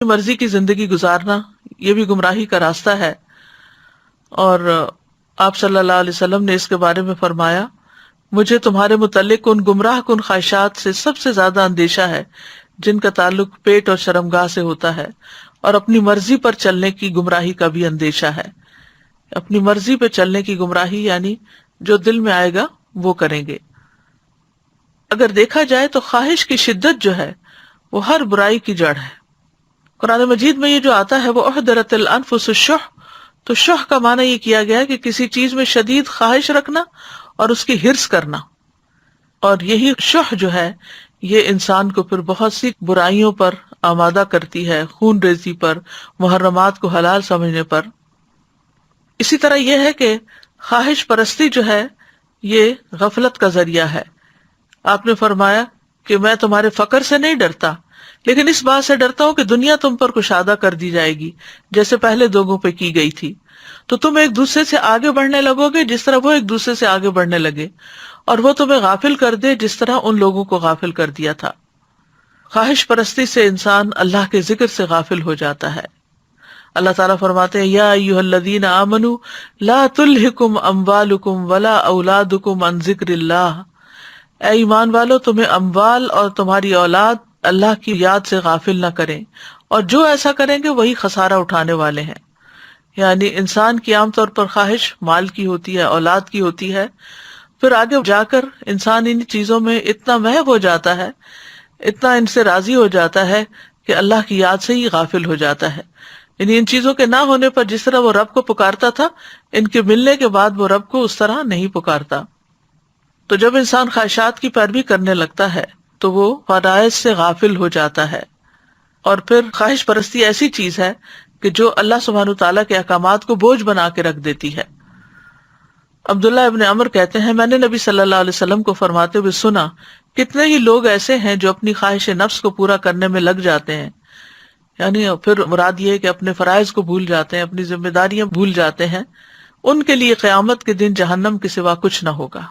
مرضی کی زندگی گزارنا یہ بھی گمراہی کا راستہ ہے. اور آپ صلی اللہ علیہ وسلم نے اس کے بارے میں فرمایا مجھے تمہارے متعلق ان گمراہ کن خواہشات سے سب سے زیادہ اندیشہ ہے جن کا تعلق پیٹ اور شرمگاہ سے ہوتا ہے، اور اپنی مرضی پر چلنے کی گمراہی کا بھی اندیشہ ہے. اپنی مرضی پہ چلنے کی گمراہی یعنی جو دل میں آئے گا وہ کریں گے. اگر دیکھا جائے تو خواہش کی شدت جو ہے وہ ہر برائی کی جڑ ہے. قرآن مجید میں یہ جو آتا ہے وہ احضرت الانفس الشح، تو شح کا معنی یہ کیا گیا ہے کہ کسی چیز میں شدید خواہش رکھنا اور اس کی حرص کرنا، اور یہی شح جو ہے یہ انسان کو پھر بہت سی برائیوں پر آمادہ کرتی ہے، خون ریزی پر، محرمات کو حلال سمجھنے پر. اسی طرح یہ ہے کہ خواہش پرستی جو ہے یہ غفلت کا ذریعہ ہے. آپ نے فرمایا کہ میں تمہارے فقر سے نہیں ڈرتا، لیکن اس بات سے ڈرتا ہوں کہ دنیا تم پر کشادہ کر دی جائے گی جیسے پہلے لوگوں پہ کی گئی تھی، تو تم ایک دوسرے سے آگے بڑھنے لگو گے جس طرح وہ ایک دوسرے سے آگے بڑھنے لگے، اور وہ تمہیں غافل کر دے جس طرح ان لوگوں کو غافل کر دیا تھا. خواہش پرستی سے انسان اللہ کے ذکر سے غافل ہو جاتا ہے. اللہ تعالیٰ فرماتے ہیں یا ایھا الذین آمنوا لا تلہکم اموالکم ولا اولادکم عن ذکر اللہ، اے ایمان والو تمہیں اموال اور تمہاری اولاد اللہ کی یاد سے غافل نہ کریں، اور جو ایسا کریں گے وہی خسارہ اٹھانے والے ہیں. یعنی انسان کی عام طور پر خواہش مال کی ہوتی ہے، اولاد کی ہوتی ہے، پھر آگے جا کر انسان ان چیزوں میں اتنا محو ہو جاتا ہے، اتنا ان سے راضی ہو جاتا ہے کہ اللہ کی یاد سے ہی غافل ہو جاتا ہے. یعنی ان چیزوں کے نہ ہونے پر جس طرح وہ رب کو پکارتا تھا، ان کے ملنے کے بعد وہ رب کو اس طرح نہیں پکارتا. تو جب انسان خواہشات کی پیروی کرنے لگتا ہے تو وہ فرائض سے غافل ہو جاتا ہے. اور پھر خواہش پرستی ایسی چیز ہے کہ جو اللہ سبحانہ تعالیٰ کے احکامات کو بوجھ بنا کے رکھ دیتی ہے. عبداللہ ابن عمر کہتے ہیں میں نے نبی صلی اللہ علیہ وسلم کو فرماتے ہوئے سنا کتنے ہی لوگ ایسے ہیں جو اپنی خواہش نفس کو پورا کرنے میں لگ جاتے ہیں، یعنی پھر مراد یہ ہے کہ اپنے فرائض کو بھول جاتے ہیں، اپنی ذمہ داریاں بھول جاتے ہیں، ان کے لیے قیامت کے دن جہنم کے سوا کچھ نہ ہوگا.